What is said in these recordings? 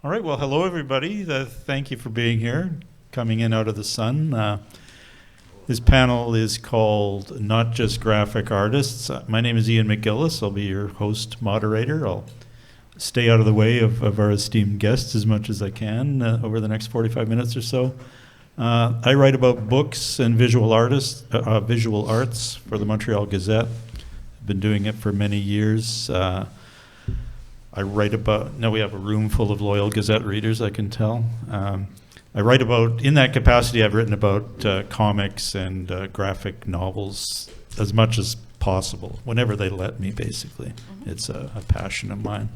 All right, well, hello, everybody. Thank you for being here, coming in out of the sun. This panel is called Not Just Graphic Artists. My name is Ian McGillis. I'll be your host moderator. I'll stay out of the way of our esteemed guests as much as I can over the next 45 minutes or so. I write about books and visual arts for the Montreal Gazette. I've been doing it for many years. I write about, now we have a room full of loyal Gazette readers, I can tell. I write about, in that capacity, I've written about comics and graphic novels as much as possible, whenever they let me, basically. It's a passion of mine.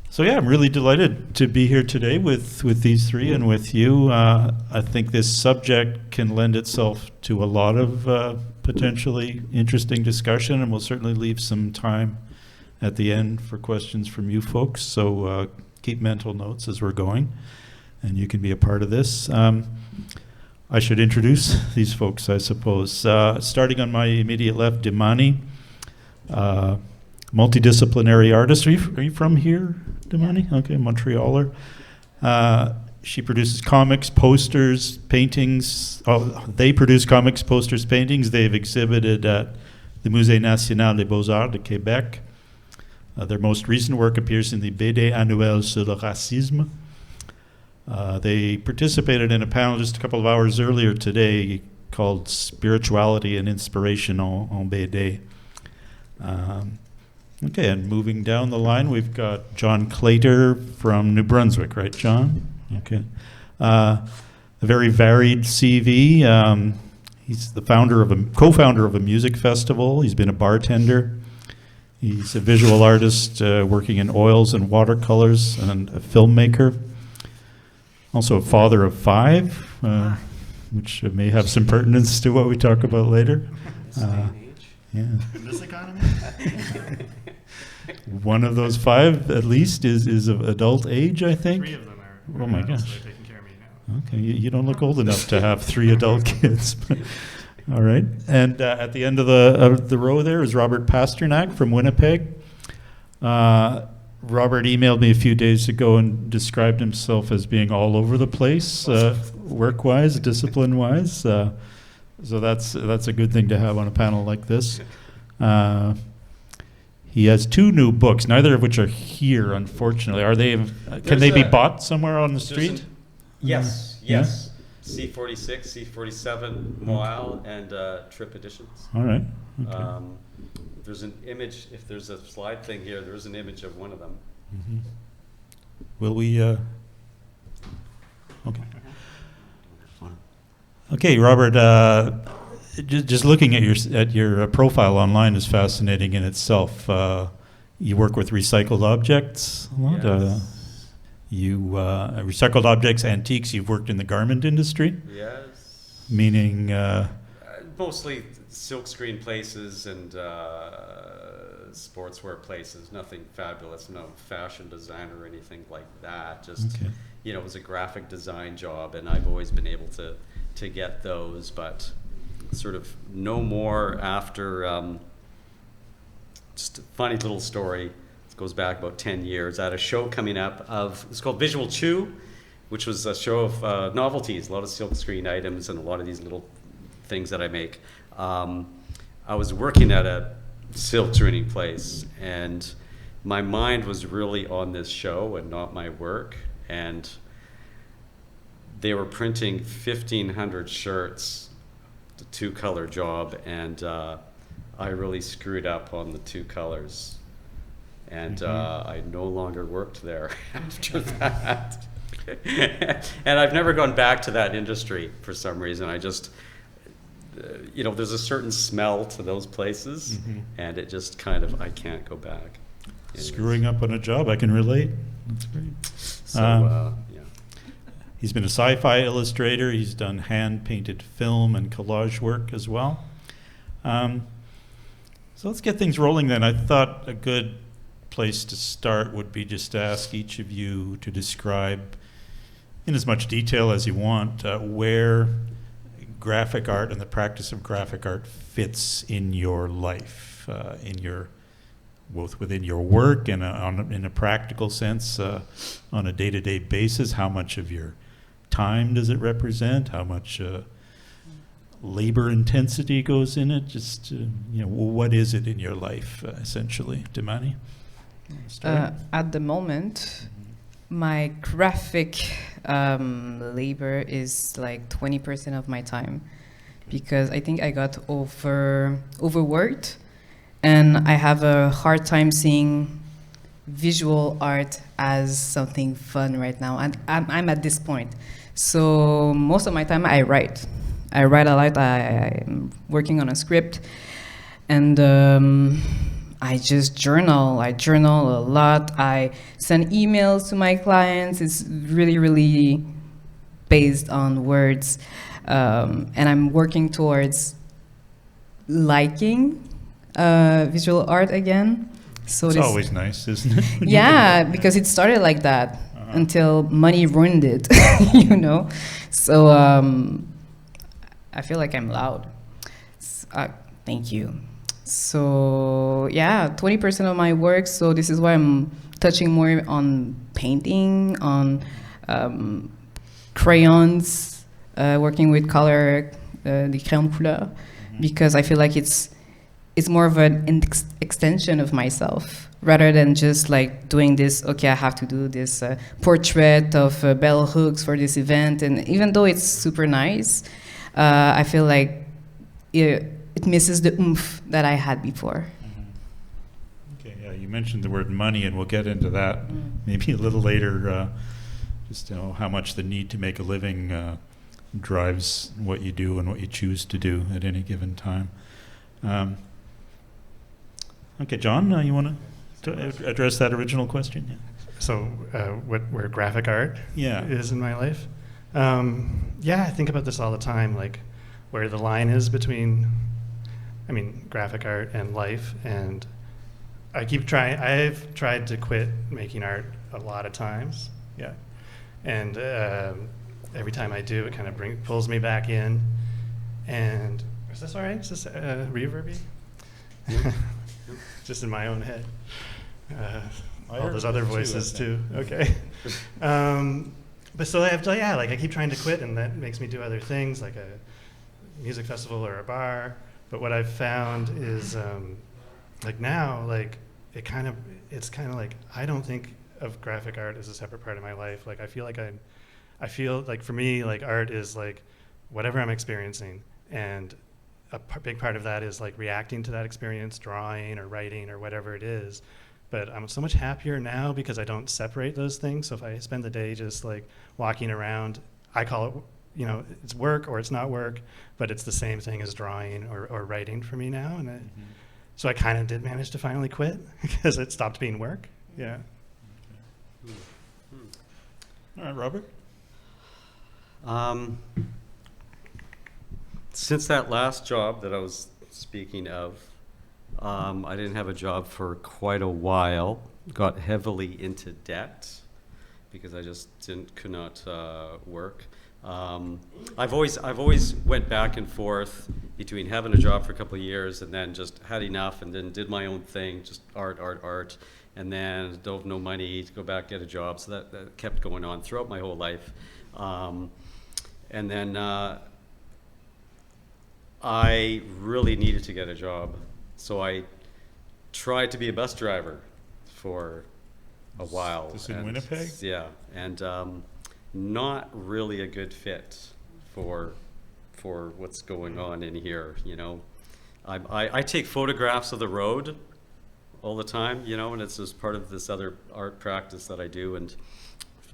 So yeah, I'm really delighted to be here today with these three and with you. I think this subject can lend itself to a lot of potentially interesting discussion, and we'll certainly leave some time at the end for questions from you folks. So keep mental notes as we're going, and you can be a part of this. I should introduce these folks, I suppose. Starting on my immediate left, Dimani, multidisciplinary artist. Are you from here, Dimani? Okay, Montrealer. She produces comics, posters, paintings. They produce comics, posters, paintings. They've exhibited at the Musée National des Beaux-Arts de Québec. Their most recent work appears in the BD Annuel sur le Racisme. They participated in a panel just a couple of hours earlier today called Spirituality and Inspiration en BD. Okay, and moving down the line, we've got John Claytor from New Brunswick, right, John? Okay. A very varied CV. He's the co-founder of a music festival. He's been a bartender. He's a visual artist working in oils and watercolors, and a filmmaker. Also a father of 5, which may have some pertinence to what we talk about later. Yeah. In this economy? One of those 5, at least, is of adult age, I think. 3 of them are. Oh my gosh. They're taking care of me now. Okay, you don't look old enough to have 3 adult kids. All right, and at the end of the row there is Robert Pasternak from Winnipeg. Robert emailed me a few days ago and described himself as being all over the place, work-wise, discipline-wise. So that's a good thing to have on a panel like this. He has 2 new books, neither of which are here, unfortunately. Are they? Can they be bought somewhere on the street? Yes. Yeah? C46, C47, Moile, and Trip Editions. All right. Okay. There's an image, if there's a slide thing here, there's an image of one of them. Mm-hmm. Will we? Okay. Okay, Robert. Just looking at your profile online is fascinating in itself. You work with recycled objects a lot. Yes. Recycled objects, antiques. You've worked in the garment industry. Yes. Meaning. Mostly silkscreen places and sportswear places. Nothing fabulous. No fashion design or anything like that. Just Okay. It was a graphic design job, and I've always been able to get those, but sort of no more after. Just a funny little story. Goes back about 10 years. I had a show coming up it's called Visual Chew, which was a show of novelties, a lot of silkscreen items and a lot of these little things that I make. I was working at a silk screening place, and my mind was really on this show and not my work. And they were printing 1,500 shirts, the 2-color job, and I really screwed up on the 2 colors. And I no longer worked there after that. And I've never gone back to that industry for some reason. I just, there's a certain smell to those places, and it just kind of, I can't go back. Screwing up on a job, I can relate. That's great. So, yeah. He's been a sci-fi illustrator. He's done hand-painted film and collage work as well. So let's get things rolling then. I thought a good place to start would be just to ask each of you to describe in as much detail as you want where graphic art and the practice of graphic art fits in your life, in your both within your work and in a practical sense on a day-to-day basis? How much of your time does it represent? How much labor intensity goes in it? Just, what is it in your life, essentially? Dimani? At the moment, my graphic labor is like 20% of my time, because I think I got overworked, and I have a hard time seeing visual art as something fun right now. And I'm at this point. So most of my time I write. I write a lot. I'm working on a script, and I just journal. I journal a lot. I send emails to my clients. It's really, really based on words. And I'm working towards liking visual art again. So it's always nice, isn't it? Yeah, because it started like that until money ruined it, So I feel like I'm loud. Thank you. So yeah, 20% of my work. So this is why I'm touching more on painting, on crayons, working with color, the crayon de couleur, because I feel like it's more of an extension of myself rather than just like doing this. Okay, I have to do this portrait of bell hooks for this event, and even though it's super nice, I feel like it misses the oomph that I had before. Okay, yeah, you mentioned the word money, and we'll get into that maybe a little later. Just how much the need to make a living drives what you do and what you choose to do at any given time. Okay, John, you want to address that original question? Yeah. So, where graphic art is in my life? I think about this all the time, like where the line is between, graphic art and life. And I've tried to quit making art a lot of times. Yeah. And every time I do, it kind of pulls me back in. And is this all right? Is this reverby? Just in my own head. All those other voices too. Okay. But so I keep trying to quit, and that makes me do other things like a music festival or a bar. But what I've found is now it's kind of like I don't think of graphic art as a separate part of my life. Like I feel like for me, like art is like whatever I'm experiencing, and a big part of that is like reacting to that experience, drawing or writing or whatever it is. But I'm so much happier now because I don't separate those things. So if I spend the day just like walking around, I call it, it's work or it's not work, but it's the same thing as drawing or writing for me now. And so I kind of did manage to finally quit because it stopped being work. Yeah. All right, Robert. Since that last job that I was speaking of, I didn't have a job for quite a while. Got heavily into debt because I just could not work. I've always went back and forth between having a job for a couple of years and then just had enough, and then did my own thing, just art, and then don't have no money to go back get a job. So that kept going on throughout my whole life, and then I really needed to get a job. So I tried to be a bus driver for a while. This in Winnipeg? Yeah, and not really a good fit for what's going on in here. I take photographs of the road all the time, and it's just part of this other art practice that I do. And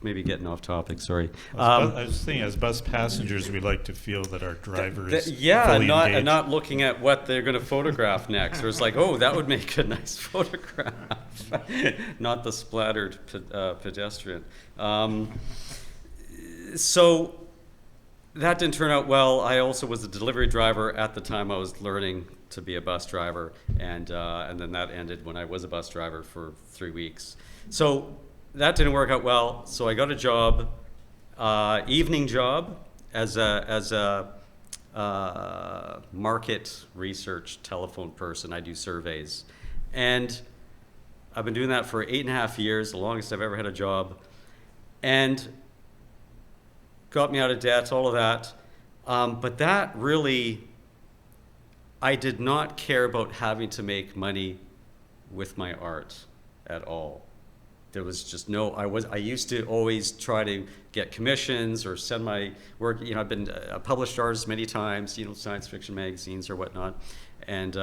maybe getting off topic, sorry. I was thinking, as bus passengers, we like to feel that our driver is fully engaged. And not looking at what they're going to photograph next. Or it's like, oh, that would make a nice photograph. Not the splattered pedestrian. So that didn't turn out well. I also was a delivery driver at the time I was learning to be a bus driver. And then that ended when I was a bus driver for 3 weeks. So that didn't work out well, so I got a job, evening job, as a market research telephone person. I do surveys, and I've been doing that for 8.5 years, the longest I've ever had a job, and got me out of debt, all of that. But that really, I did not care about having to make money with my art at all. There was just no, I used to always try to get commissions or send my work, I've been a published artist many times, science fiction magazines or whatnot. And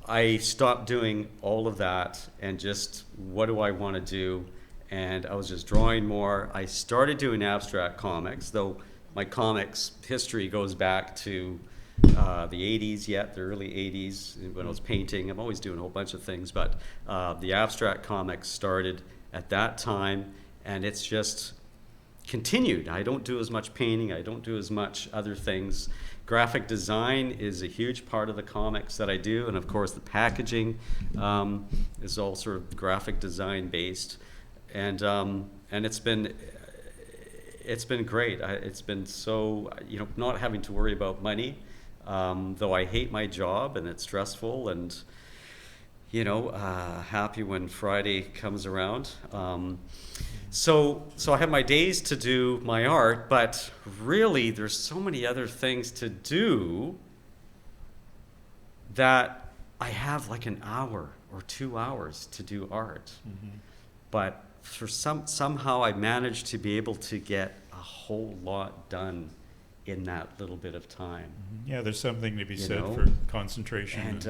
I stopped doing all of that and just, what do I want to do? And I was just drawing more. I started doing abstract comics, though my comics history goes back to the 80s the early 80s when I was painting. I'm always doing a whole bunch of things, but the abstract comics started at that time, and it's just continued. I don't do as much painting. I don't do as much other things. Graphic design is a huge part of the comics that I do, and of course the packaging is all sort of graphic design based, and it's been great. It's been so, not having to worry about money, though I hate my job and it's stressful, and happy when Friday comes around. So I have my days to do my art, but really there's so many other things to do that I have like an hour or 2 hours to do art. Mm-hmm. But for somehow I managed to be able to get a whole lot done in that little bit of time. Yeah, there's something to be said for concentration. And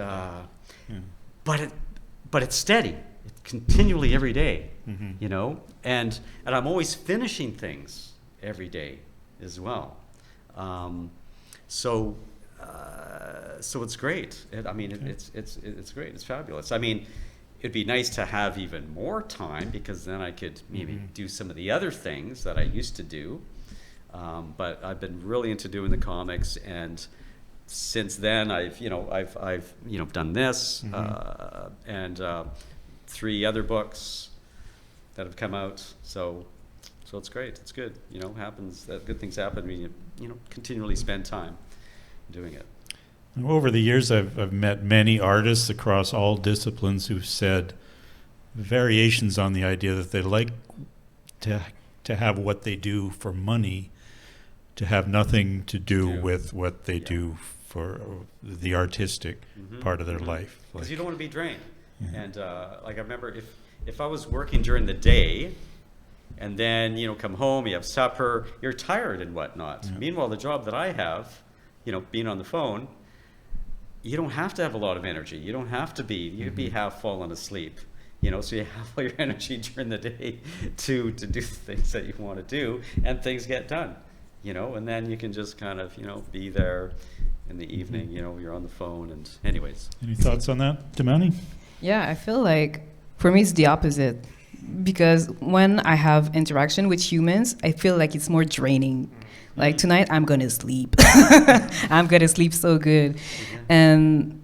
but it's steady. It's continually every day, mm-hmm. And I'm always finishing things every day as well. So it's great. It's great. It's fabulous. I mean, it'd be nice to have even more time, because then I could maybe mm-hmm. do some of the other things that I used to do. But I've been really into doing the comics, and since then I've done this mm-hmm. And 3 other books that have come out. So it's great. It's good. Happens that good things happen when you continually spend time doing it. Over the years, I've met many artists across all disciplines who've said variations on the idea that they like to have what they do for money, to have nothing to do with what they do for the artistic mm-hmm. part of their mm-hmm. life. Because you don't want to be drained. Yeah. And I remember if I was working during the day, and then come home, you have supper, you're tired and whatnot. Yeah. Meanwhile, the job that I have, being on the phone, you don't have to have a lot of energy. You don't have to be. You could be half fallen asleep. So you have all your energy during the day to do the things that you want to do, and things get done. And then you can just kind of be there in the evening. You're on the phone, and anyways. Any thoughts on that, Dimani? Yeah, I feel like for me it's the opposite, because when I have interaction with humans, I feel like it's more draining. Like tonight, I'm gonna sleep. I'm gonna sleep so good. Mm-hmm. And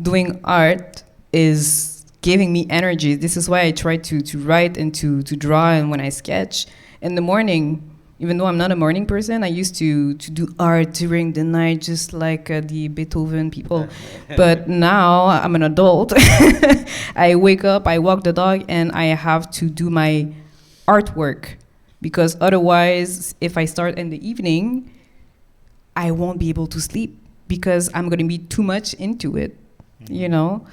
doing art is giving me energy. This is why I try to write and to draw, and when I sketch in the morning, even though I'm not a morning person, I used to do art during the night, just like the Beethoven people. But now I'm an adult. I wake up, I walk the dog, and I have to do my artwork. Because otherwise, if I start in the evening, I won't be able to sleep, because I'm going to be too much into it, mm-hmm.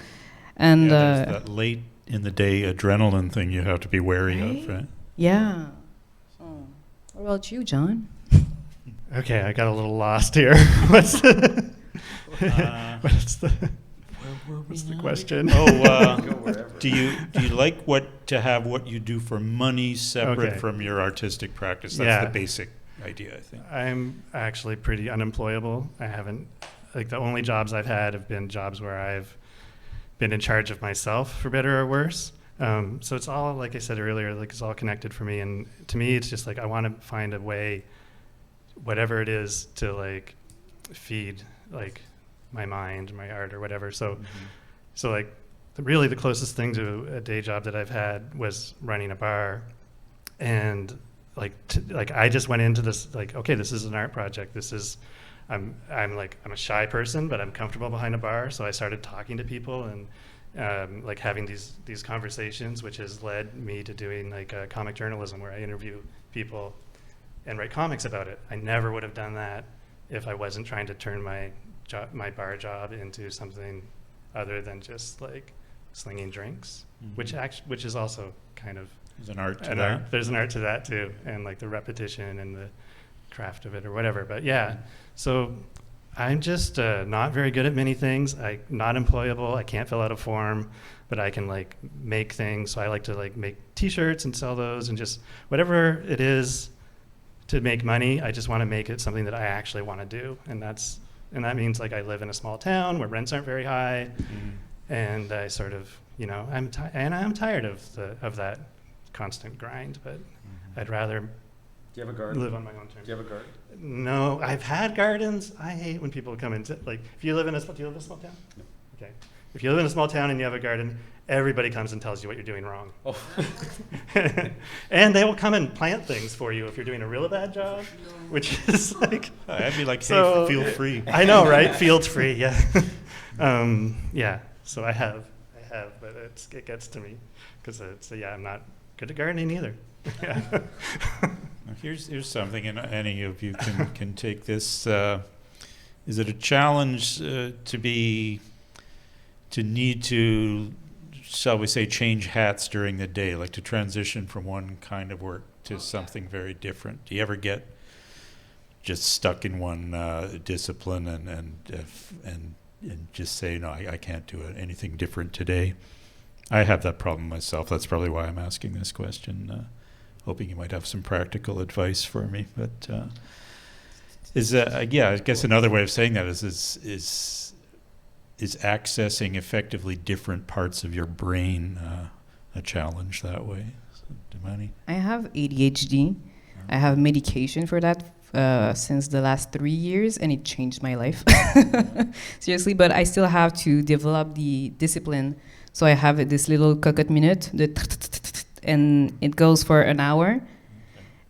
And there's that late in the day adrenaline thing you have to be wary of, right? Yeah. What about you, John? Okay, I got a little lost here. What's the question? Do you like to have what you do for money separate from your artistic practice? That's the basic idea, I think. I'm actually pretty unemployable. I haven't, the only jobs I've had have been jobs where I've been in charge of myself, for better or worse. So it's all, like I said earlier, it's all connected for me. And to me, it's just I want to find a way, whatever it is, to feed my mind, my art, or whatever. So, mm-hmm. Really the closest thing to a day job that I've had was running a bar, and I just went into this okay, this is an art project. This is, I'm a shy person, but I'm comfortable behind a bar. So I started talking to people, and like having these conversations, which has led me to doing like comic journalism, where I interview people and write comics about it. I never would have done that if I wasn't trying to turn my bar job into something other than just like slinging drinks, which is also kind of there's an art to that. There's an art to that too, and like the repetition and the craft of it or whatever. But yeah, so I'm just not very good at many things. Not employable. I can't fill out a form, but I can like make things. So I like to like make T-shirts and sell those, and just whatever it is to make money. I just want to make it something that I actually want to do, and that means like I live in a small town where rents aren't very high, and I sort of I'm tired of that constant grind. But I'd rather. Do you have a garden? Live on my own terms. Do you have a garden? No, I've had gardens. I hate when people come into, like, if you live in a small town? No. Okay. If you live in a small town and you have a garden, everybody comes and tells you what you're doing wrong. Oh. And they will come and plant things for you if you're doing a really bad job, which is like. I'd be like, hey, so, feel free. I know, right? Fields free, yeah. Yeah, so I have, but it gets to me because I'm not good at gardening either. Yeah. Here's something, and any of you can take this. Is it a challenge to need to, shall we say, change hats during the day, like to transition from one kind of work to something very different? Do you ever get just stuck in one discipline and just say, no, I can't do anything different today? I have that problem myself. That's probably why I'm asking this question. Hoping you might have some practical advice for me, but I guess another way of saying that is accessing effectively different parts of your brain a challenge that way? So, Dimani? I have ADHD. I have medication for that since the last 3 years, and it changed my life. Seriously, but I still have to develop the discipline. So I have this little cocotte minute, and it goes for an hour.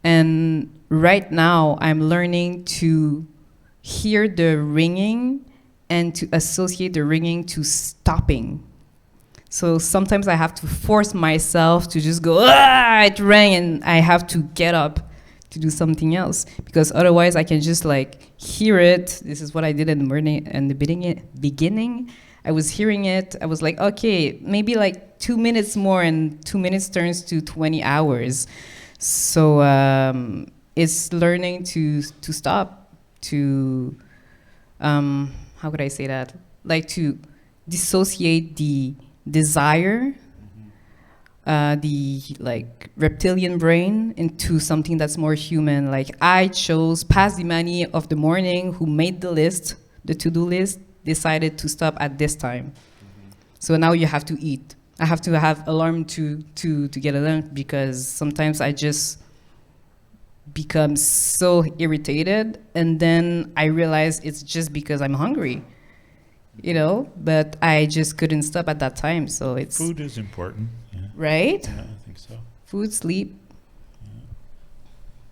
And right now, I'm learning to hear the ringing and to associate the ringing to stopping. So sometimes I have to force myself to just go, it rang, and I have to get up to do something else, because otherwise I can just like hear it. This is what I did in the morning and the beginning. I was hearing it. I was like, okay, maybe like 2 minutes more, and 2 minutes turns to 20 hours. So it's learning to stop, to, how could I say that? Like to dissociate the desire, the like reptilian brain into something that's more human. Like I chose past Dimani of the morning who made the list, the to-do list, decided to stop at this time. So now you have to eat. I have to have alarm to get alarm, because sometimes I just become so irritated, and then I realize it's just because I'm hungry, but I just couldn't stop at that time. So it's food is important, right? Yeah, I think so. Food, sleep.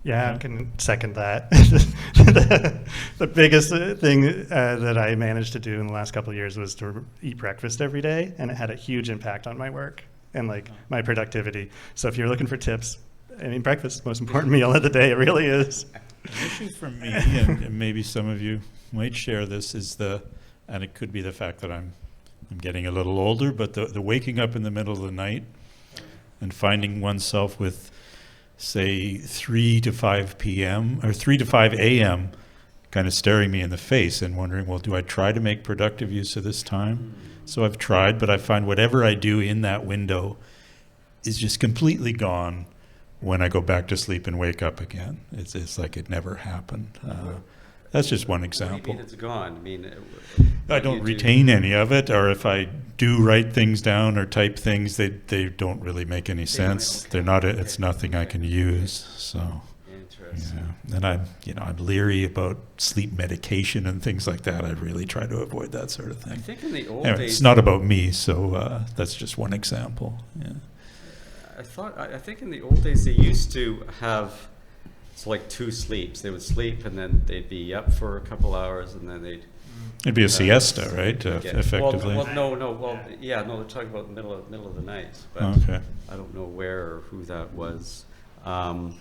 Yeah, I can second that. The biggest thing that I managed to do in the last couple of years was to eat breakfast every day, and it had a huge impact on my work and like my productivity. So if you're looking for tips, breakfast is the most important meal of the day. It really is. An issue for me, and maybe some of you might share this, and it could be the fact that I'm getting a little older, but the waking up in the middle of the night and finding oneself with, say, 3 to 5 p.m. or 3 to 5 a.m. kind of staring me in the face and wondering, well, do I try to make productive use of this time? So I've tried, but I find whatever I do in that window is just completely gone when I go back to sleep and wake up again. It's like it never happened. That's just one example. What do you mean it's gone? I don't retain any of it, or if I do write things down or type things, they don't really make any sense. Okay. They're not. It's nothing I can use. So, Interesting. yeah. And I'm leery about sleep medication and things like that. I really try to avoid that sort of thing. I think in the old Anyway, days, it's not about me, so that's just one example. Yeah. I think in the old days they used to have So like 2 sleeps. They would sleep and then they'd be up for a couple hours and then they'd. It'd be a siesta, right? Effectively. Well, no. They're talking about the middle of the night. But Okay. I don't know where or who that was. Evil.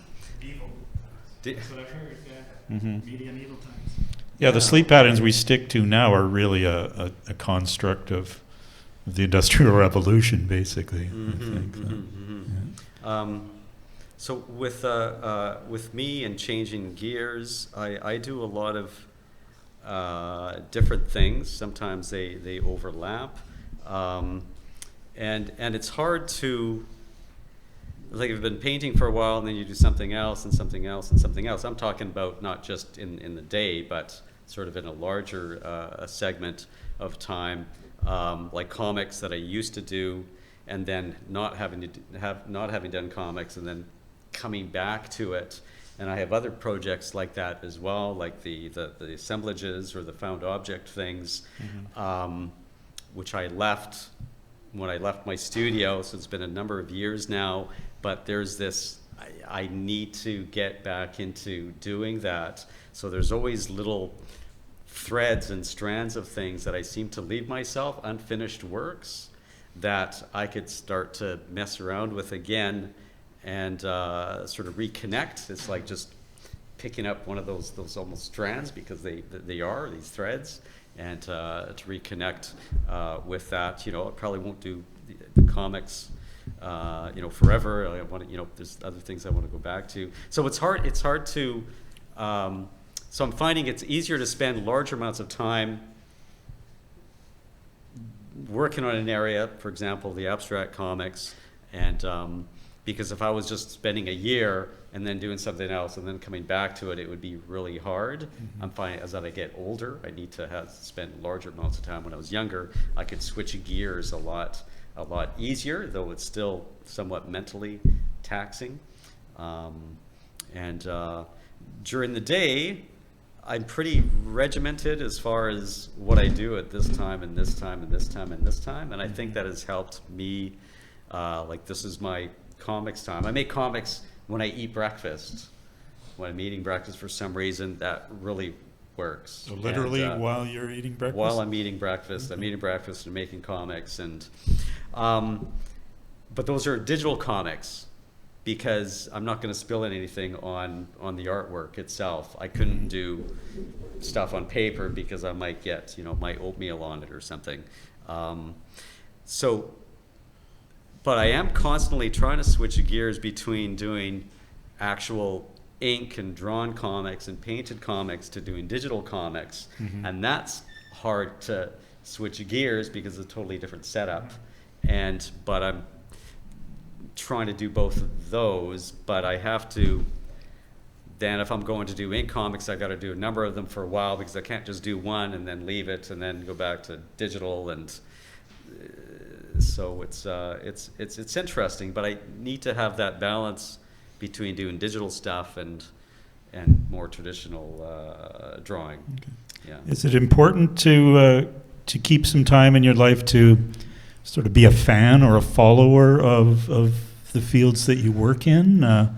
That's what I've heard, yeah. Mm-hmm. Medieval times. Yeah, the sleep patterns we stick to now are really a construct of the Industrial Revolution, basically. I think. So with me and changing gears, I do a lot of different things. Sometimes they overlap, and it's hard to, like, I've been painting for a while and then you do something else and something else and something else. I'm talking about not just in the day, but sort of in a larger segment of time, like comics that I used to do, and then not having done comics, and then coming back to it. And I have other projects like that as well, like the assemblages or the found object things, which I left when I left my studio. So it's been a number of years now, but there's this, I need to get back into doing that. So there's always little threads and strands of things that I seem to leave myself, unfinished works that I could start to mess around with again and sort of reconnect. It's like just picking up one of those almost strands, because they are these threads, and to reconnect with that. You know, I probably won't do the comics forever. I want to, there's other things I want to go back to. So it's hard to so I'm finding it's easier to spend larger amounts of time working on an area, for example, the abstract comics, and because if I was just spending a year and then doing something else and then coming back to it, it would be really hard. I'm finding as I get older, I need to spend larger amounts of time. When I was younger, I could switch gears a lot easier, though it's still somewhat mentally taxing. During the day, I'm pretty regimented as far as what I do at this time and this time and this time and this time, and I think that has helped me. Like, this is my comics time. I make comics when I eat breakfast. When I'm eating breakfast, for some reason, that really works. So literally, while you're eating breakfast? While I'm eating breakfast, I'm eating breakfast and making comics, and but those are digital comics, because I'm not going to spill anything on the artwork itself. I couldn't do stuff on paper because I might get my oatmeal on it or something. But I am constantly trying to switch gears between doing actual ink and drawn comics and painted comics to doing digital comics. And that's hard to switch gears because it's a totally different setup. But I'm trying to do both of those, but I have to, then if I'm going to do ink comics, I've got to do a number of them for a while, because I can't just do one and then leave it and then go back to digital. And so it's interesting, but I need to have that balance between doing digital stuff and more traditional drawing. Okay. Yeah. Is it important to keep some time in your life to sort of be a fan or a follower of the fields that you work in? I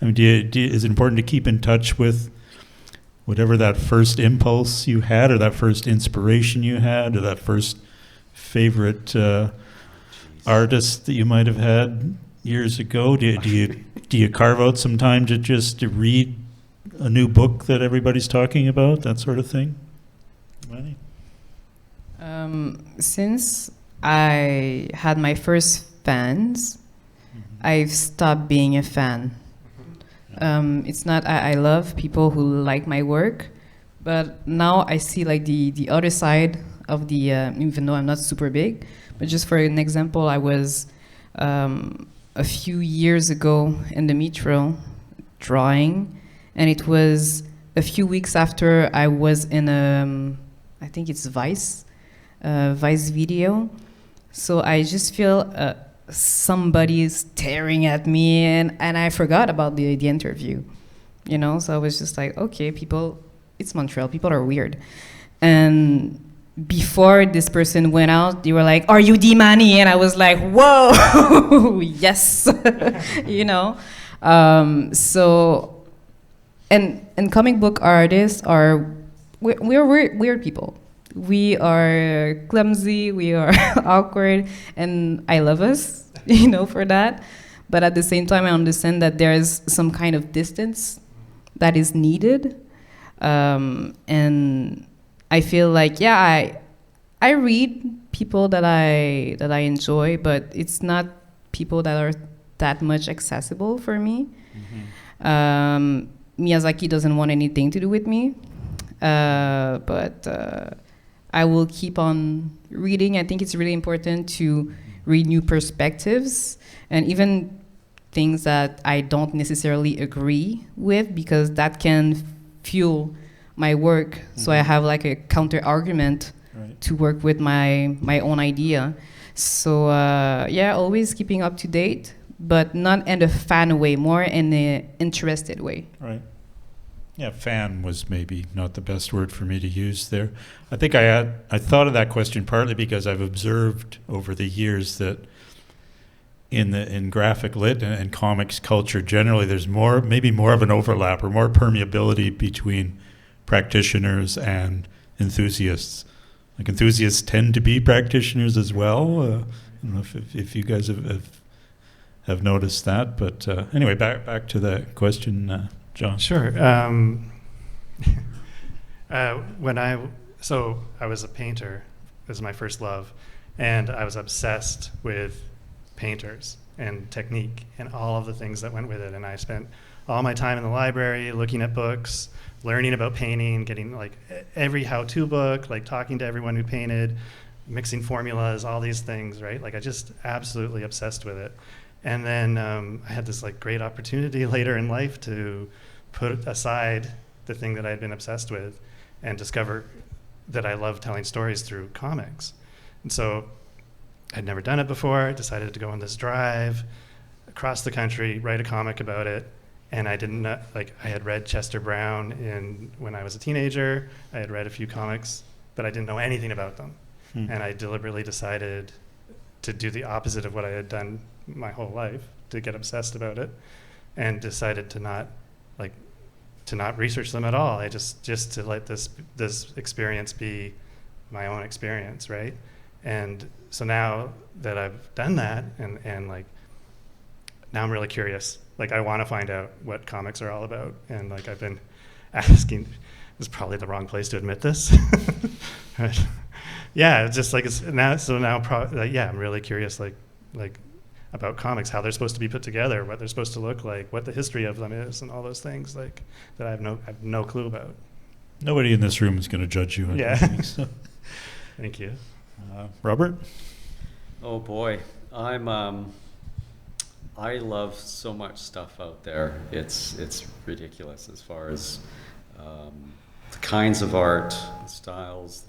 mean, is it important to keep in touch with whatever that first impulse you had, or that first inspiration you had, or that first favorite artist that you might have had years ago? Do you carve out some time to read a new book that everybody's talking about, that sort of thing? Dimani? Since I had my first fans, I've stopped being a fan. It's not, I love people who like my work, but now I see like the other side of the, even though I'm not super big, but just for an example, I was a few years ago in the metro drawing, and it was a few weeks after I was in I think it's Vice video. So I just feel somebody is staring at me, and I forgot about the interview, So I was just like, okay, it's Montreal, people are weird. And before this person went out, they were like, "Are you Dimani?" And I was like, "Whoa, yes," So and comic book artists are we're weird people. We are clumsy, we are awkward, and I love us, for that. But at the same time, I understand that there's some kind of distance that is needed, and I feel like I read people that I enjoy, but it's not people that are that much accessible for me. Miyazaki doesn't want anything to do with me, but I will keep on reading. I think it's really important to read new perspectives and even things that I don't necessarily agree with, because that can fuel my work. So I have like a counter argument to work with my own idea. So always keeping up to date, but not in a fan way, more in an interested way. Right. Yeah, fan was maybe not the best word for me to use there. I think I thought of that question partly because I've observed over the years that in graphic lit and comics culture generally, there's maybe more of an overlap or more permeability between practitioners and enthusiasts. Like enthusiasts tend to be practitioners as well. I don't know if you guys have noticed that, but anyway, back to the question, John. Sure. I was a painter. It was my first love, and I was obsessed with painters and technique and all of the things that went with it. And I spent all my time in the library looking at books, learning about painting, getting like every how-to book, like talking to everyone who painted, mixing formulas, all these things, right? Like I just absolutely obsessed with it. And then I had this like great opportunity later in life to put aside the thing that I had been obsessed with and discover that I love telling stories through comics. And so I'd never done it before. I decided to go on this drive across the country, write a comic about it. And I didn't know, I had read Chester Brown when I was a teenager. I had read a few comics, but I didn't know anything about them. And I deliberately decided to do the opposite of what I had done my whole life, to get obsessed about it, and decided to not research them at all. I just to let this experience be my own experience, right? And so now that I've done that, and like now I'm really curious. Like I want to find out what comics are all about, and like I've been asking. This is probably the wrong place to admit this. Right. Yeah, it's just like it's now. So now, I'm really curious, like about comics, how they're supposed to be put together, what they're supposed to look like, what the history of them is, and all those things like that I have no clue about. Nobody in this room is going to judge you. Yeah. So. Thank you. Robert? Oh boy, I love so much stuff out there. It's ridiculous as far as the kinds of art, the styles,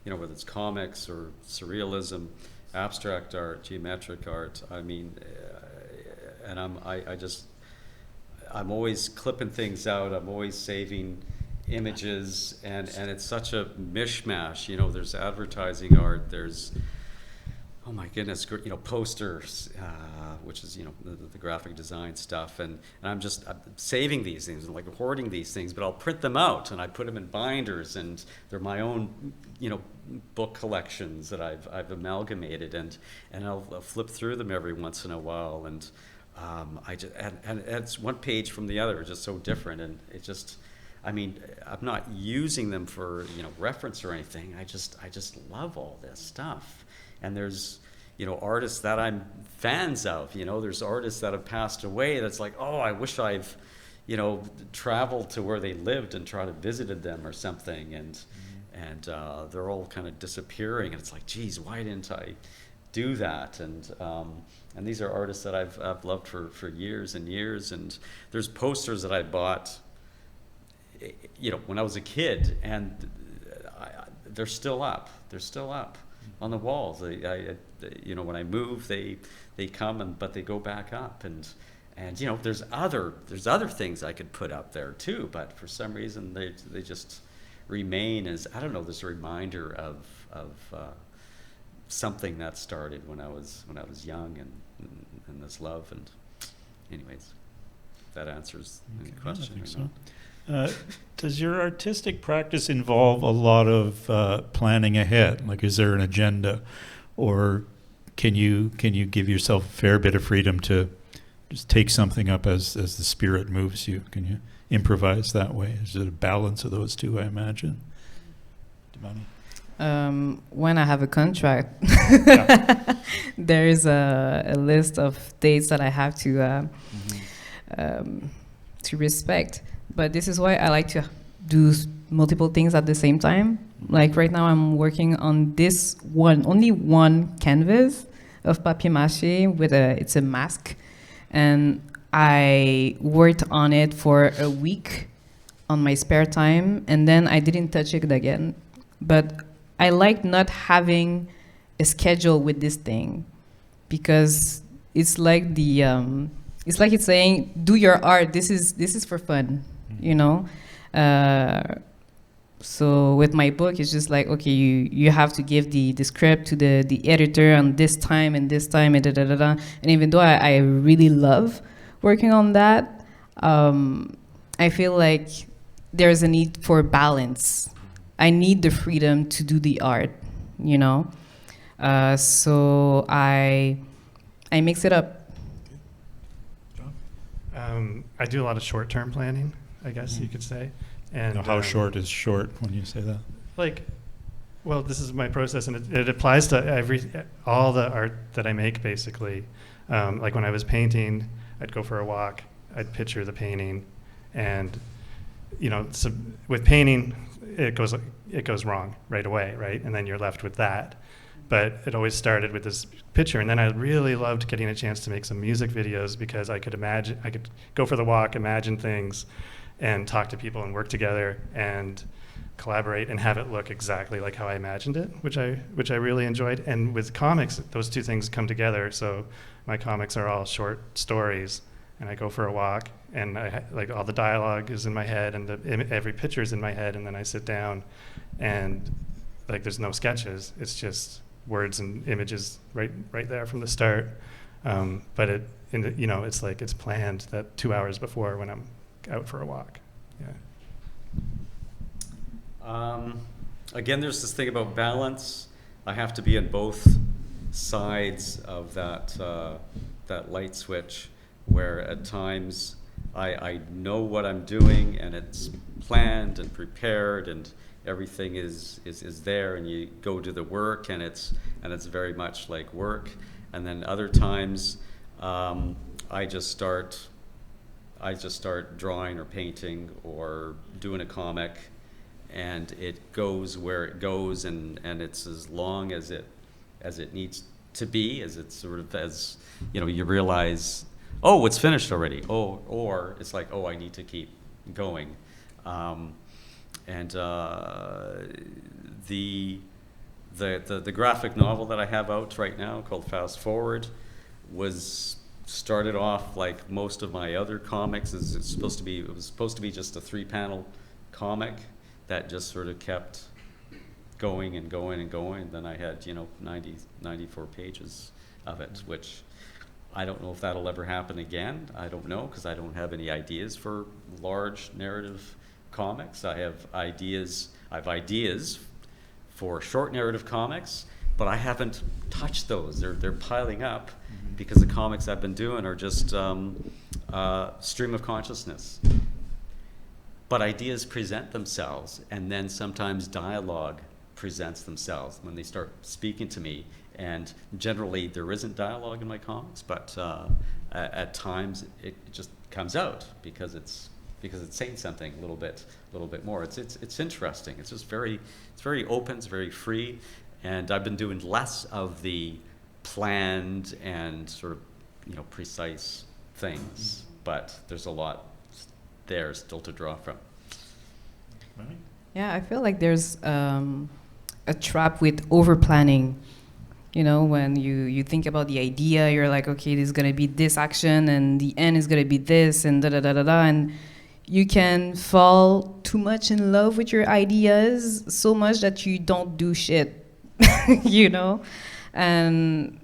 whether it's comics or surrealism, abstract art, geometric art. I mean, and I'm always clipping things out. I'm always saving images, and it's such a mishmash. There's advertising art. There's, oh my goodness, posters, which is the graphic design stuff, and I'm saving these things and like hoarding these things, but I'll print them out and I put them in binders, and they're my own book collections that I've amalgamated, and I'll flip through them every once in a while, and and it's one page from the other, just so different, and it just. I mean, I'm not using them for reference or anything. I just love all this stuff. And there's artists that I'm fans of. There's artists that have passed away. That's like, oh, I wish I've traveled to where they lived and tried to visited them or something. And they're all kind of disappearing. And it's like, geez, why didn't I do that? And these are artists that I've loved for years and years. And there's posters that I bought. When I was a kid, and they're still up. They're still up on the walls. When I move, they come, but they go back up, and there's other things I could put up there too, but for some reason they just remain as, I don't know, this reminder of something that started when I was young, and this love, and anyways. that answers the Okay, question. I think or so. not. Does your artistic practice involve a lot of planning ahead? Like, is there an agenda, or can you give yourself a fair bit of freedom to just take something up as the spirit moves you? Can you improvise that way? Is it a balance of those two, I imagine? Dimani? When I have a contract, Yeah. there is a list of dates that I have to respect. But this is why I like to do multiple things at the same time. Like right now, I'm working on this only one canvas of papier-mâché with it's a mask, and I worked on it for a week on my spare time, and then I didn't touch it again. But I like not having a schedule with this thing, because it's like it's saying, do your art. This is for fun, you know. So with my book, it's just like, okay, you have to give the script to the editor on this time and this time and da-da-da-da. And even though I really love working on that, I feel like there's a need for balance. I need the freedom to do the art, you know. So I mix it up. I do a lot of short-term planning, I guess you could say. And Now, how short is short when you say that? like, well, this is my process, and it applies to all the art that I make, basically. Like when I was painting, I'd go for a walk, I'd picture the painting, and you know, so with painting, it goes wrong right away, right? And then you're left with that. But it always started with this picture, and then I really loved getting a chance to make some music videos, because I could go for the walk, imagine things, and talk to people and work together and collaborate and have it look exactly like how I imagined it, which I really enjoyed. And with comics, those two things come together. So my comics are all short stories, and I go for a walk, and like all the dialogue is in my head, and every picture is in my head, and then I sit down, and like there's no sketches. It's just words and images right there from the start. But it's like it's planned that 2 hours before when I'm out for a walk. Yeah. Again, there's this thing about balance. I have to be on both sides of that light switch, where at times I know what I'm doing, and it's planned and prepared, and everything is there, and you go do the work, and it's very much like work. And then other times I just start drawing or painting or doing a comic, and it goes where it goes, and it's as long as it needs to be, as it's sort of, as you know, you realize, oh, it's finished already, or it's like, oh, I need to keep going. And the graphic novel that I have out right now, called Fast Forward, was started off like most of my other comics. It was supposed to be just a 3-panel comic that just sort of kept going and going and going. Then I had 94 pages of it, which I don't know if that'll ever happen again. I don't know, because I don't have any ideas for large narrative comics. I have ideas for short narrative comics, but I haven't touched those. They're piling up, because the comics I've been doing are just stream of consciousness. But ideas present themselves, and then sometimes dialogue presents themselves when they start speaking to me. And generally there isn't dialogue in my comics, but at times it just comes out because it's saying something a little bit more. It's interesting. It's just very open. It's very free, and I've been doing less of the planned and sort of precise things, but there's a lot there still to draw from. Yeah, I feel like there's a trap with over planning. When you think about the idea, you're like, okay, this is gonna be this action, and the end is gonna be this, and da da da da da, and you can fall too much in love with your ideas, so much that you don't do shit, And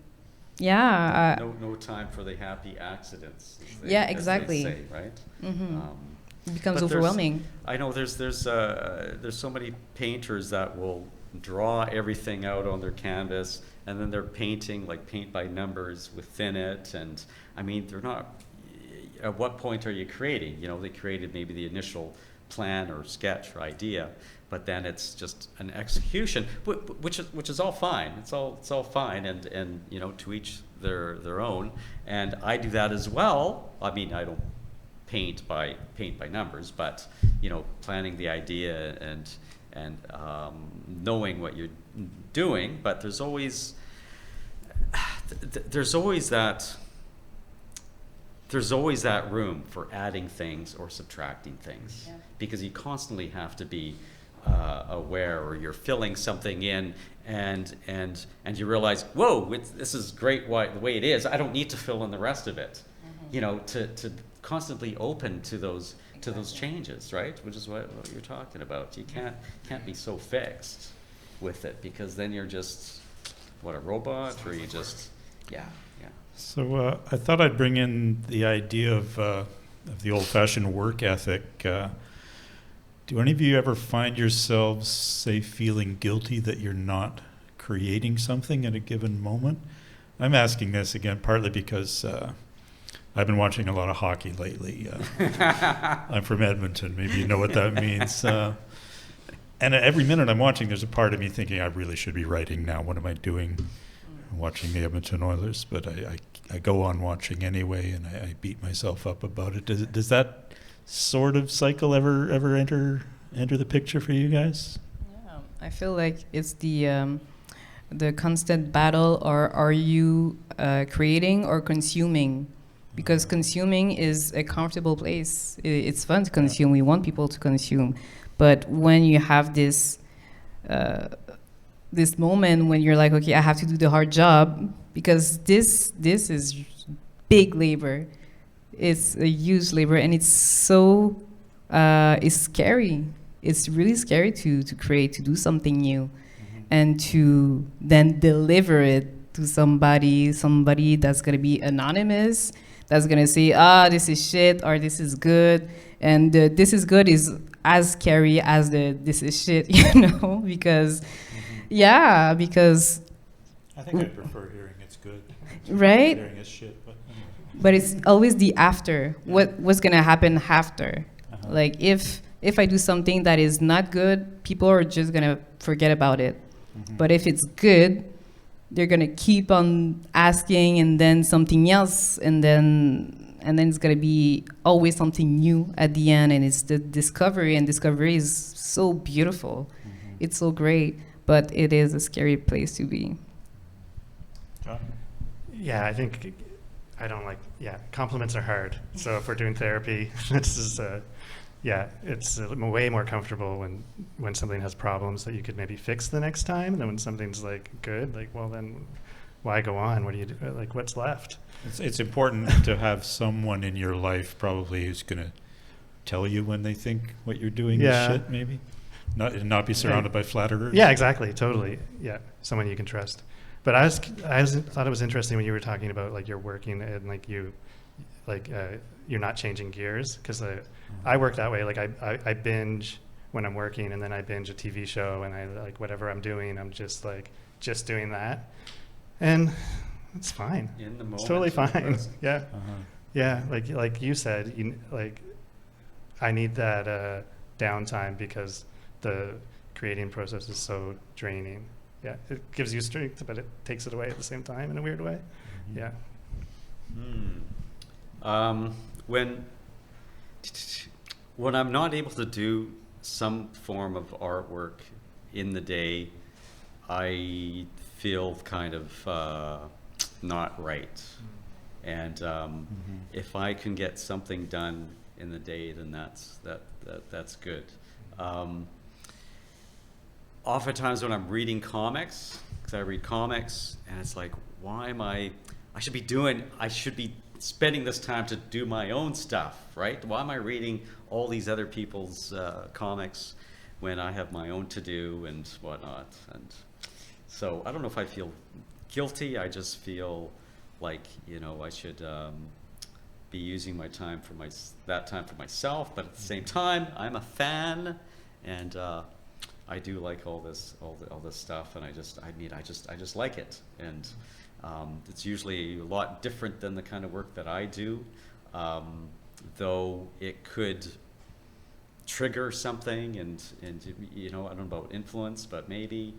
Yeah. No time for the happy accidents. Yeah, as they exactly. say, right? It becomes But overwhelming. I know there's so many painters that will draw everything out on their canvas, and then they're painting like paint by numbers within it. And I mean, they're not. At what point are you creating? You know, they created maybe the initial plan or sketch or idea, but then it's just an execution, which is all fine. It's all fine, and you know, to each their own. And I do that as well. I mean, I don't paint by numbers, but you know, planning the idea and knowing what you're doing. But there's always that room for adding things or subtracting things, Yeah. because you constantly have to be aware, or you're filling something in and you realize, whoa, this is great the way it is. I don't need to fill in the rest of it. You know, to constantly open to those changes, right? Which is what you're talking about. You can't be so fixed with it, because then you're just a robot, or you just yeah. So I thought I'd bring in the idea of the old-fashioned work ethic. Do any of you ever find yourselves, say, feeling guilty that you're not creating something at a given moment? I'm asking this again partly because I've been watching a lot of hockey lately. I'm from Edmonton. Maybe you know what that means. And every minute I'm watching, there's a part of me thinking, I really should be writing now. What am I doing? Watching the Edmonton Oilers, but I go on watching anyway, and I beat myself up about it. Does that sort of cycle ever enter the picture for you guys? Yeah, I feel like it's the constant battle, or are you creating or consuming? Because consuming is a comfortable place. It's fun to consume. We want people to consume, but when you have this moment when you're like, okay, I have to do the hard job, because this is big labor. It's a huge labor, and it's so it's scary. It's really scary to create, to do something new, and to then deliver it to somebody that's gonna be anonymous, that's gonna say, this is shit, or this is good, and this is good is as scary as this is shit, you know, because. Yeah, because I think I prefer hearing it's good. Right? Hearing it's shit, but it's always the after. What's gonna happen after? Like if I do something that is not good, people are just gonna forget about it. But if it's good, they're gonna keep on asking, and then something else, and then it's gonna be always something new at the end, and it's the discovery, and discovery is so beautiful. It's so great. But it is a scary place to be. Yeah, I think compliments are hard. So if we're doing therapy, it's way more comfortable when something has problems that you could maybe fix the next time, and then when something's like good, like, well, then why go on? What do you do? Like, what's left? It's important to have someone in your life probably who's going to tell you when they think what you're doing is shit, maybe. Not be surrounded by flatterers. Yeah, exactly, totally. Yeah, someone you can trust. But I thought it was interesting when you were talking about like you're working and like you're not changing gears, because I work that way. Like I binge when I'm working, and then I binge a TV show, and I like whatever I'm doing, I'm just doing that, and it's fine. In the moment, it's totally fine. Yeah, yeah. Yeah. Like you said, I need that downtime, because the creating process is so draining. Yeah, it gives you strength, but it takes it away at the same time in a weird way. Yeah. When I'm not able to do some form of artwork in the day, I feel kind of not right. And if I can get something done in the day, then that's good. Oftentimes when I'm reading comics, because I read comics, and it's like, I should be spending this time to do my own stuff, right? Why am I reading all these other people's comics when I have my own to do and whatnot? And so I don't know if I feel guilty. I just feel like, you know, I should be using my time for that time for myself, but at the same time, I'm a fan, and I do like all this stuff, and I just like it, and it's usually a lot different than the kind of work that I do, though it could trigger something, and you know, I don't know about influence, but maybe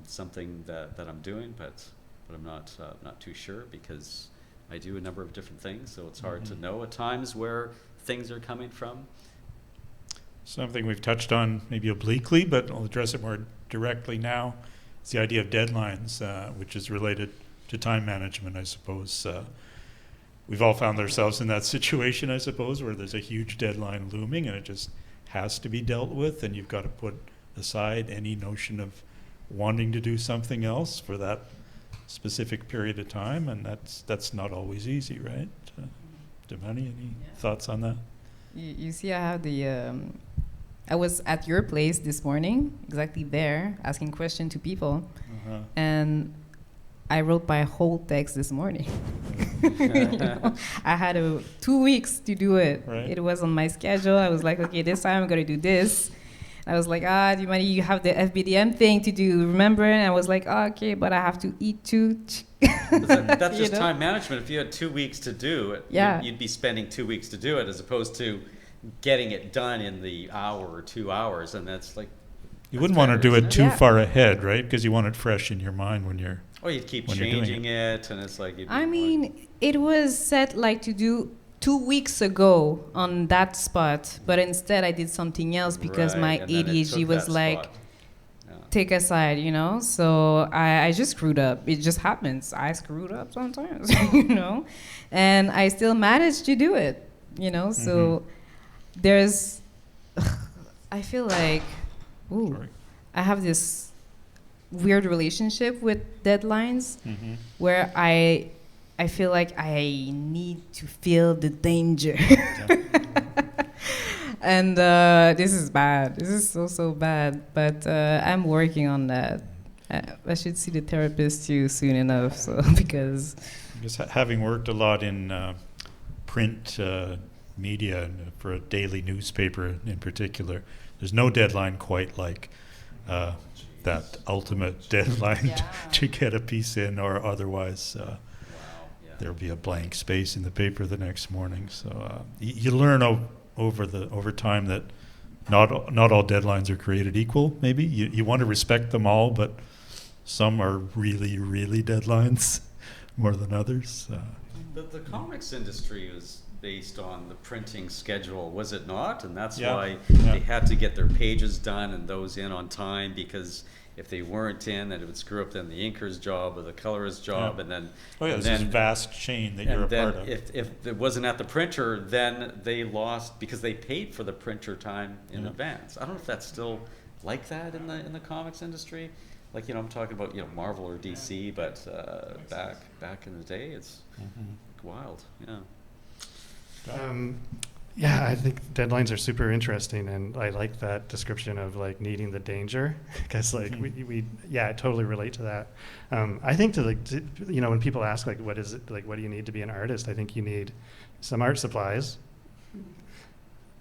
something that I'm doing, but I'm not too sure, because I do a number of different things, so it's hard to know at times where things are coming from. Something we've touched on maybe obliquely, but I'll address it more directly now. It's the idea of deadlines, which is related to time management, I suppose. We've all found ourselves in that situation, I suppose, where there's a huge deadline looming and it just has to be dealt with, and you've got to put aside any notion of wanting to do something else for that specific period of time, and that's not always easy, right? Dimani, any thoughts on that? You see, I have I was at your place this morning, exactly there, asking questions to people, and I wrote my whole text this morning. You know? I had 2 weeks to do it. Right. It was on my schedule. I was like, okay, this time I'm going to do this. I was like, Dimani, you have the FBDM thing to do, remember? And I was like, okay, but I have to eat too. That's just time management. If you had 2 weeks to do it, you'd be spending 2 weeks to do it, as opposed to getting it done in the hour or 2 hours, and that's like... You wouldn't want to do it too far ahead, right? Because you want it fresh in your mind when you're... Or you'd keep changing it, and it's like... I mean, it was set like to do 2 weeks ago on that spot, but instead I did something else because my ADHD was like, take aside, you know? So I just screwed up. It just happens. I screwed up sometimes, you know? And I still managed to do it, you know? So there's... I feel like... I have this weird relationship with deadlines where I feel like I need to feel the danger. And this is bad. This is so bad. But I'm working on that. I should see the therapist too soon enough. So because having worked a lot in print media for a daily newspaper in particular, there's no deadline quite like that ultimate deadline to get a piece in, or otherwise there'll be a blank space in the paper the next morning. So you learn over time that not all deadlines are created equal. Maybe you want to respect them all, but some are really, really deadlines more than others. The comics industry was based on the printing schedule, was it not? And that's why they had to get their pages done and those in on time, because if they weren't in, then it would screw up then the inker's job or the colorist's job, and then there's this vast chain that you're a part of. If it wasn't at the printer, then they lost, because they paid for the printer time in advance. I don't know if that's still like that in the comics industry. Like, you know, I'm talking about, you know, Marvel or DC, but back in the day, it's wild. I think deadlines are super interesting, and I like that description of like needing the danger, because like we I totally relate to that. I think you know, when people ask like what do you need to be an artist, I think you need some art supplies,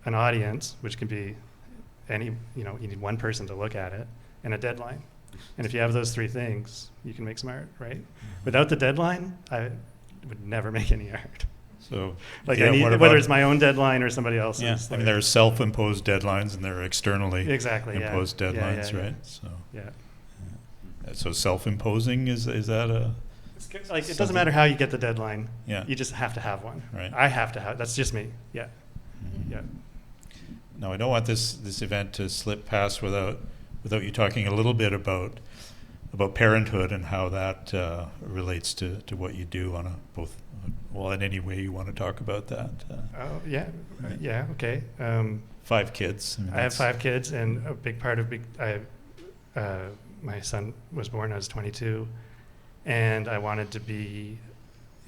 an audience, which can be you need one person to look at it, and a deadline. And if you have those three things, you can make some art, right? Without the deadline, I would never make any art. So, like I need, whether it's my own deadline or somebody else's. Yeah, I mean, there are self-imposed deadlines and there are externally imposed deadlines, right? So, so self-imposing is that a? Like it doesn't matter how you get the deadline. Yeah. You just have to have one. Right. I have to have. That's just me. Yeah. Yeah. No, I don't want this event to slip past without you talking a little bit about parenthood and how that relates to what you do on in any way you want to talk about that. Okay. 5 kids. I have 5 kids, and a big part of my son was born when I was 22, and I wanted to be.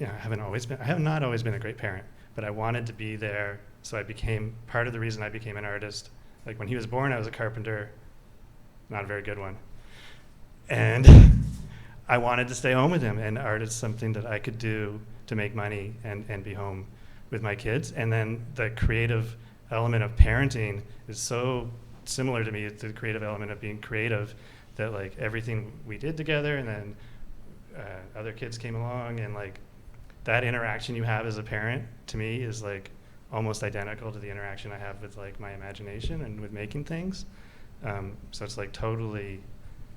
I have not always been a great parent, but I wanted to be there. So I became part of the reason I became an artist. Like when he was born, I was a carpenter, not a very good one, and I wanted to stay home with him, and art is something that I could do to make money and be home with my kids. And then the creative element of parenting is so similar to me to the creative element of being creative, that like everything we did together, and then other kids came along, and like that interaction you have as a parent to me is like almost identical to the interaction I have with like my imagination and with making things. So it's like totally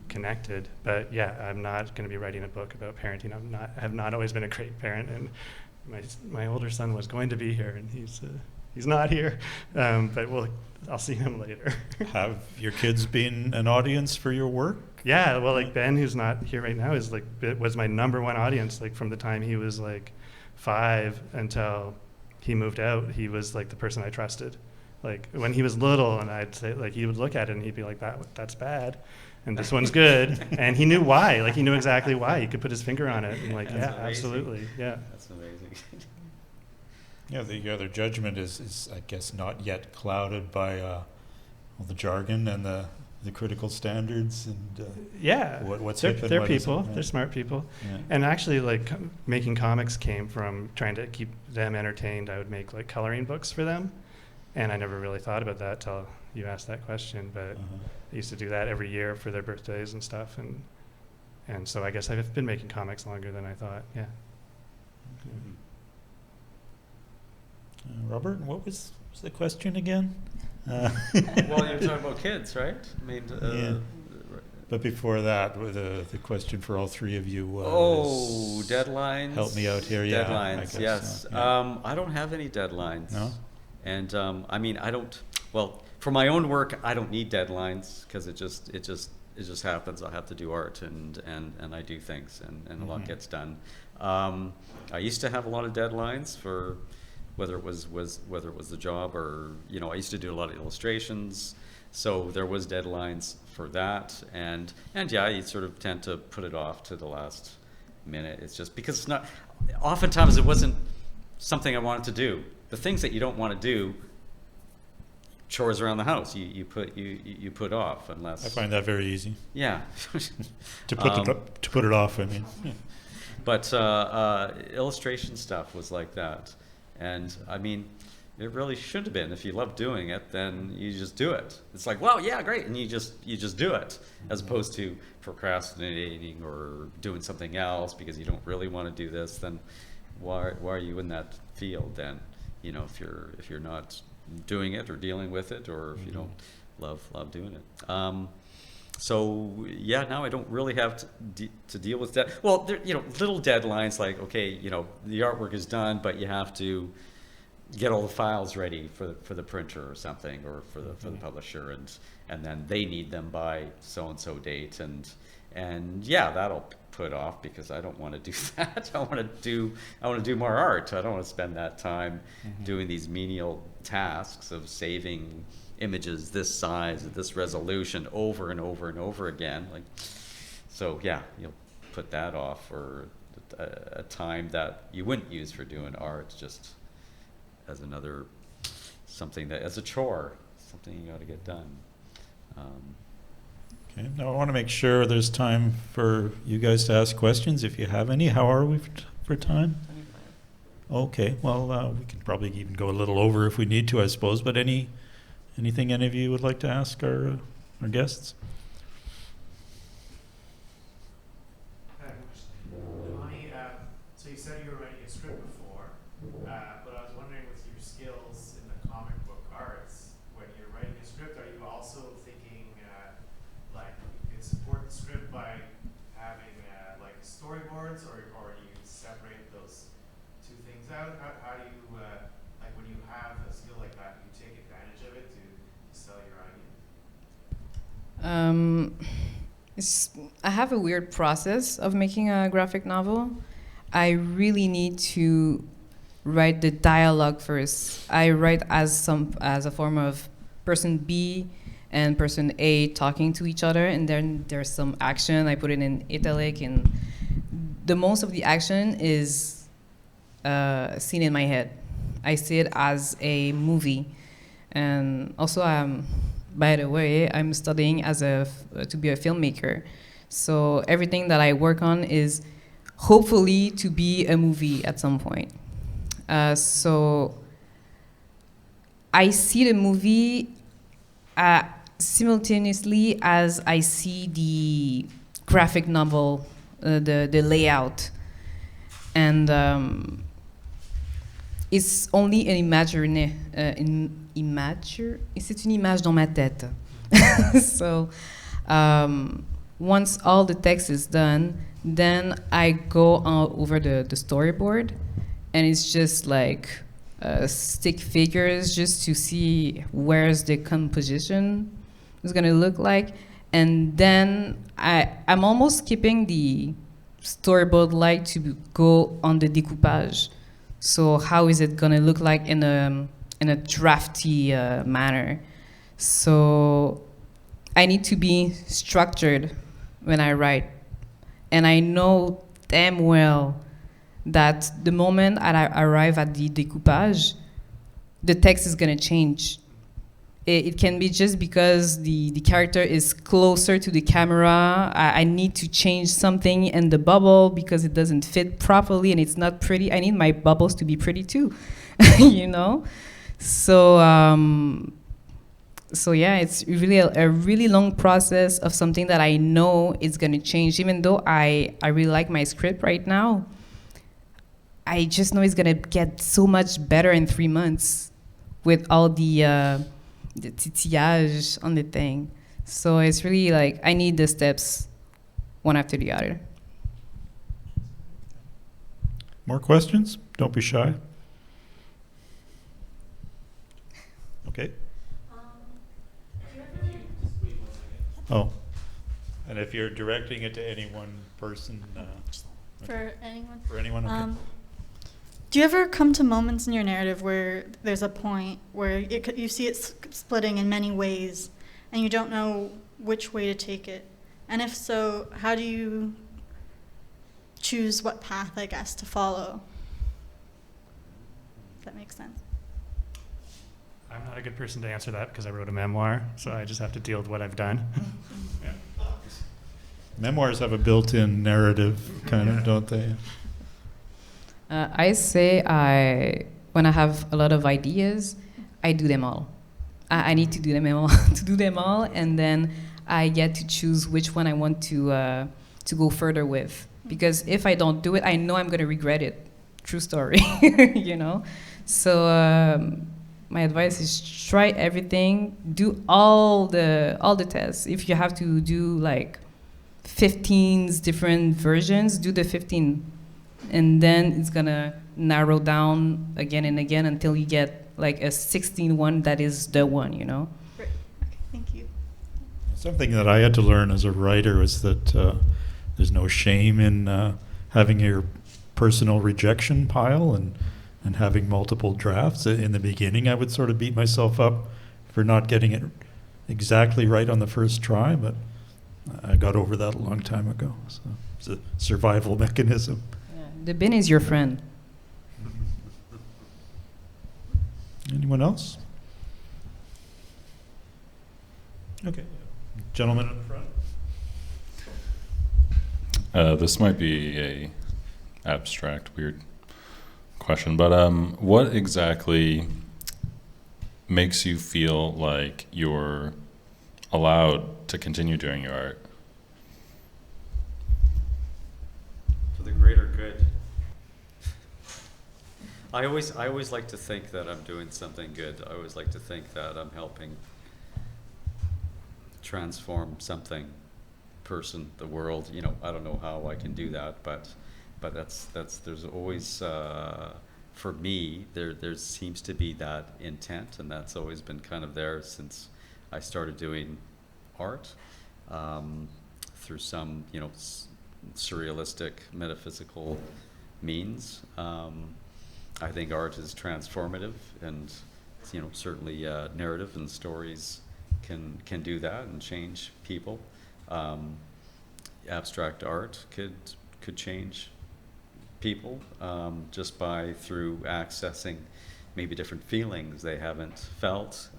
connected. But yeah, I'm not going to be writing a book about parenting. I have not always been a great parent, and my older son was going to be here, and he's not here. But I'll see him later. Have your kids been an audience for your work? Yeah, well, like Ben, who's not here right now, was my number one audience. Like from the time he was like 5 until he moved out, he was like the person I trusted. Like when he was little, and I'd say, like, he would look at it and he'd be like, that's bad, and this one's good. And he knew why. Like he knew exactly why. He could put his finger on it, and like, That's yeah, amazing. absolutely, yeah. That's amazing. Yeah, the other judgment is I guess not yet clouded by all the jargon and the critical standards and Yeah, what's they're, hip and they're what isn't, people. yeah. They're smart people. Yeah. And actually, like making comics came from trying to keep them entertained. I would make like coloring books for them, and I never really thought about that till you asked that question. But I used to do that every year for their birthdays and stuff, and so I guess I've been making comics longer than I thought. Yeah. Robert, what was the question again? Well, you're talking about kids, right? I mean, Yeah. But before that, the question for all three of you was... Oh, deadlines. Help me out here, yeah. I Deadlines, guess yes. so, yeah. I don't have any deadlines. No? And I mean, for my own work, I don't need deadlines, because it just happens. I have to do art, and I do things, and a lot gets done. I used to have a lot of deadlines for whether it was the job, or I used to do a lot of illustrations, so there was deadlines for that, and yeah, you sort of tend to put it off to the last minute. It's just because it's not. Oftentimes, it wasn't something I wanted to do. The things that you don't want to do, chores around the house, you put off unless. I find that very easy. Yeah. To put it off, I mean. Yeah. But illustration stuff was like that. And I mean, it really should have been. If you love doing it, then you just do it. It's like, well, yeah, great, and you just do it, as opposed to procrastinating or doing something else because you don't really want to do this. Then why are you in that field then? If you're not doing it or dealing with it, or if you don't love doing it. So yeah, now I don't really have to deal with that. Well, there, little deadlines like, okay, the artwork is done, but you have to get all the files ready for the printer or something, or for the publisher, and then they need them by so and so date, and yeah, that'll put off because I don't want to do that. I want to do more art. I don't want to spend that time doing these menial tasks of saving images this size at this resolution over and over and over again. Like, so yeah, you'll put that off for a time that you wouldn't use for doing art, just as something that, as a chore, something you got to get done. Okay. Now I want to make sure there's time for you guys to ask questions if you have any. How are we for time? Okay. Well, we can probably even go a little over if we need to, I suppose. But anything any of you would like to ask our guests? Dimani, so you said you were writing a script before, but I was wondering, with your skills in the comic book arts, when you're writing a script, are you also thinking like you can support the script by having like storyboards, or do you separate those two things out? How do you like, when you have a skill like that, do you take advantage of it to sell your idea? I have a weird process of making a graphic novel. I really need to write the dialogue first. I write as a form of person B and person A talking to each other, and then there's some action. I put it in italic, and the most of the action is seen in my head. I see it as a movie. And also, by the way, I'm studying to be a filmmaker. So everything that I work on is hopefully to be a movie at some point. So I see the movie simultaneously as I see the graphic novel, the layout. And it's only an imagery, c'est une image dans ma tête. So once all the text is done, then I go over the storyboard, and it's just like stick figures just to see where's the composition is gonna look like. And then I'm almost skipping the storyboard like to go on the découpage. So how is it gonna look like in a drafty manner? So I need to be structured when I write. And I know damn well that the moment I arrive at the découpage, the text is gonna change. It can be just because the character is closer to the camera. I need to change something in the bubble because it doesn't fit properly and it's not pretty. I need my bubbles to be pretty too, you know? So yeah, it's really a really long process of something that I know is gonna change. Even though I really like my script right now, I just know it's gonna get so much better in 3 months with all the titillage on the thing. So it's really like I need the steps one after the other. More questions? Don't be shy. Okay. Oh, and if you're directing it to any one person, For anyone? for anyone, okay. Do you ever come to moments in your narrative where there's a point where you see it splitting in many ways and you don't know which way to take it? And if so, how do you choose what path, I guess, to follow? Does that make sense? I'm not a good person to answer that because I wrote a memoir, so I just have to deal with what I've done. Yeah. Memoirs have a built-in narrative, kind of, don't they? I say when I have a lot of ideas, I do them all. I need to do them all, and then I get to choose which one I want to go further with. Because if I don't do it, I know I'm going to regret it. True story, you know. So my advice is try everything, do all the tests. If you have to do like 15 different versions, do the 15. And then it's gonna narrow down again and again until you get like a 16 one that is the one, you know? Great. Okay, thank you. Something that I had to learn as a writer was that there's no shame in having your personal rejection pile and having multiple drafts. In the beginning, I would sort of beat myself up for not getting it exactly right on the first try, but I got over that a long time ago. So it's a survival mechanism. The bin is your friend. Anyone else? Okay. Gentleman in the front. This might be a abstract, weird question, but what exactly makes you feel like you're allowed to continue doing your art? For the greater good. I always like to think that I'm doing something good. I always like to think that I'm helping transform something, person, the world. You know, I don't know how I can do that, but that's there's always for me there seems to be that intent, and that's always been kind of there since I started doing art through some surrealistic metaphysical means. I think art is transformative, and certainly narrative and stories can do that and change people. Abstract art could change people just through accessing maybe different feelings they haven't felt,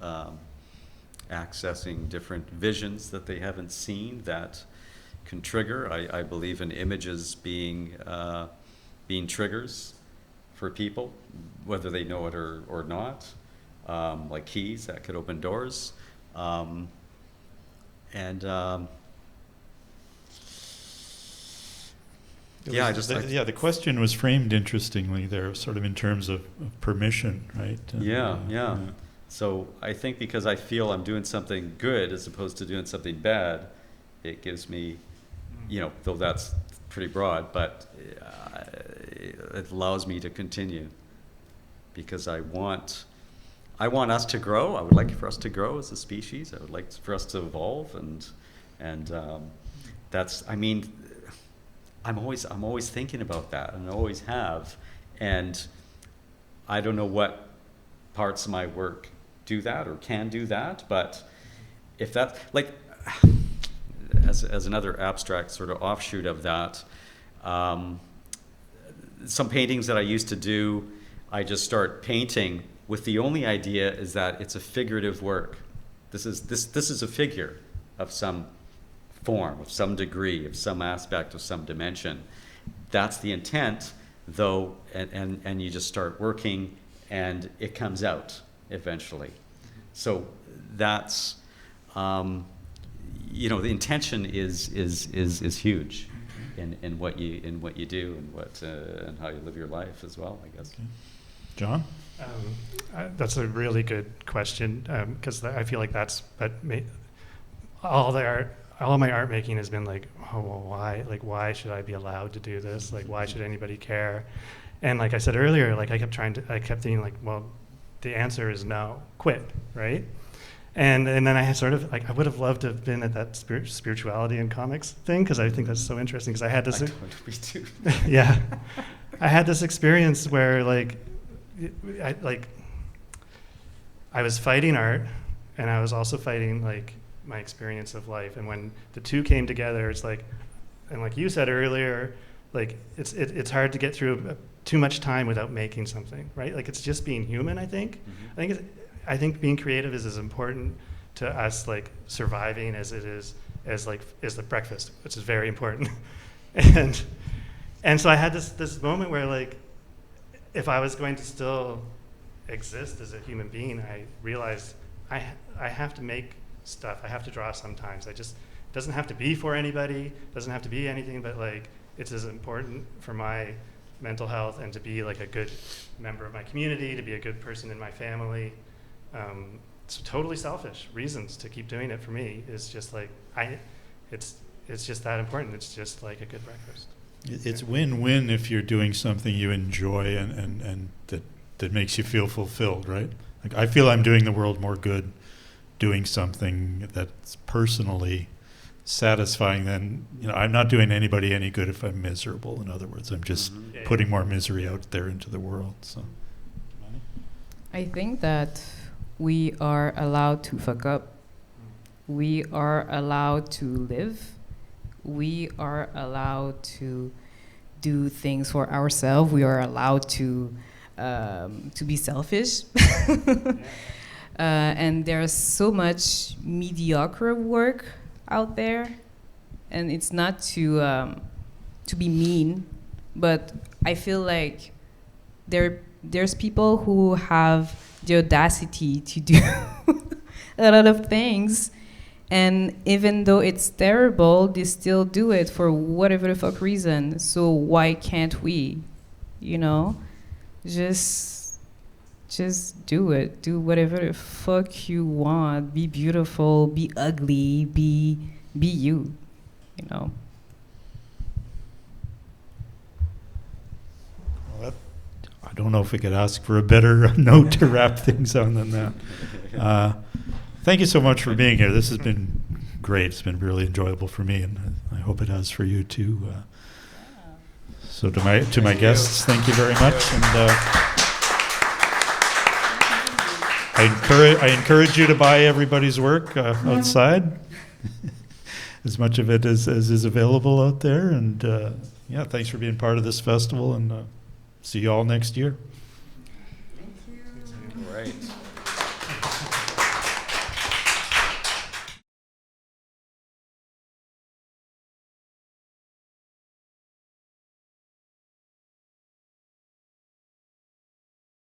accessing different visions that they haven't seen that can trigger. I believe in images being triggers for people, whether they know it or not, like keys that could open doors. The question was framed interestingly there, sort of in terms of permission, right? Yeah. So I think because I feel I'm doing something good as opposed to doing something bad, it gives me, though that's pretty broad, but it allows me to continue because I want us to grow. I would like for us to grow as a species. I would like for us to evolve, and that's. I mean, I'm always thinking about that, and I always have. And I don't know what parts of my work do that or can do that, but if that, like, as another abstract sort of offshoot of that, some paintings that I used to do, I just start painting with the only idea is that it's a figurative work. This is a figure of some form, of some degree, of some aspect, of some dimension. That's the intent, though, and you just start working, and it comes out eventually. So that's, the intention is huge in what you do and how you live your life as well, I guess. Okay. John? That's a really good question because I feel like that's all my art making has been like, oh, well, why? Like, why should I be allowed to do this? Like, why should anybody care? And like I said earlier, like I kept thinking like, well, the answer is no, quit, right? And then I had sort of like, I would have loved to have been at that spirituality and comics thing because I think that's so interesting because I had this. We do. Yeah, I had this experience where I was fighting art, and I was also fighting like my experience of life. And when the two came together, it's like, and like you said earlier, like it's hard to get through too much time without making something, right? Like it's just being human. I think. Mm-hmm. I think being creative is as important to us like surviving as it is as the breakfast, which is very important. and so I had this moment where like, if I was going to still exist as a human being, I realized I have to make stuff. I have to draw sometimes. It doesn't have to be for anybody, doesn't have to be anything, but like it's as important for my mental health and to be like a good member of my community, to be a good person in my family. It's totally selfish reasons to keep doing it for me is just like it's just that important. It's just like a good breakfast. It's win-win if you're doing something you enjoy and that makes you feel fulfilled, right? Like I feel I'm doing the world more good doing something that's personally satisfying than, I'm not doing anybody any good if I'm miserable. In other words, I'm just putting more misery out there into the world. So I think that we are allowed to fuck up. We are allowed to live. We are allowed to do things for ourselves. We are allowed to be selfish. And there's so much mediocre work out there, and it's not to be mean, but I feel like there's people who have the audacity to do a lot of things, and even though it's terrible, they still do it for whatever the fuck reason. So why can't we, just do it. Do whatever the fuck you want. Be beautiful, be ugly, be you, I don't know if we could ask for a better note to wrap things on than that. Thank you so much for being here. This has been great. It's been really enjoyable for me, and I hope it has for you too. So to my guests, thank you very much, and I encourage you to buy everybody's work outside, as much of it as is available out there. And thanks for being part of this festival, and see you all next year. Thank you. All right.